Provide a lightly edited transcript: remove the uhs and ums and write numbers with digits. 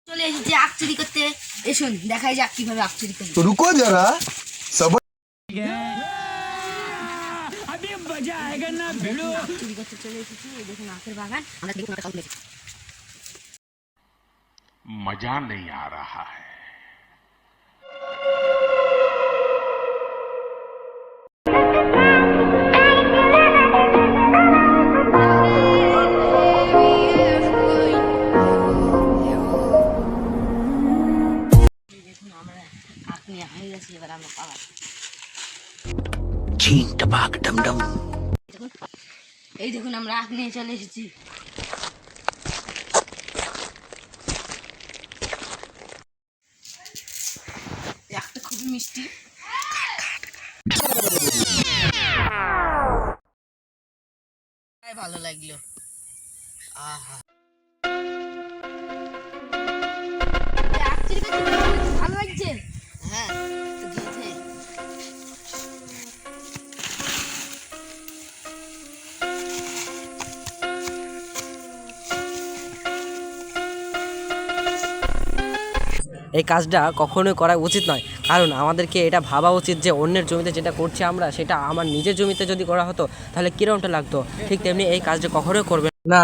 চলে এসেছি আখ চুরি করতে। এসুন দেখাই যাক কিভাবে আখ চুরি করি। रुको जरा सबर। আখ চুরি করতে চলে এসেছি। এই দেখুন আখের বাগান। আমরা দেখুন একটা কাউকে मजा नहीं आ रहा है। দেখুন আমরা আখ নিয়ে হয়ে গেছি। এবার আমরা পালা छीन टपाक डमडम। দেখুন, এই দেখুন আমরা আখ নিয়ে চলে এসেছি। এই আখটা খুবই মিষ্টি। ভালো লাগলো। আহা, আখ চুরি করতে ভালো লাগছে। হ্যাঁ তো গেছে। এই কাজটা কখনোই করা উচিত নয়, কারণ আমাদেরকে এটা ভাবা উচিত যে অন্যের জমিতে যেটা করছি আমরা সেটা আমার নিজের জমিতে যদি করা হতো তাহলে কীরকমটা লাগতো, ঠিক তেমনি এই কাজটা কখনোই করবে না।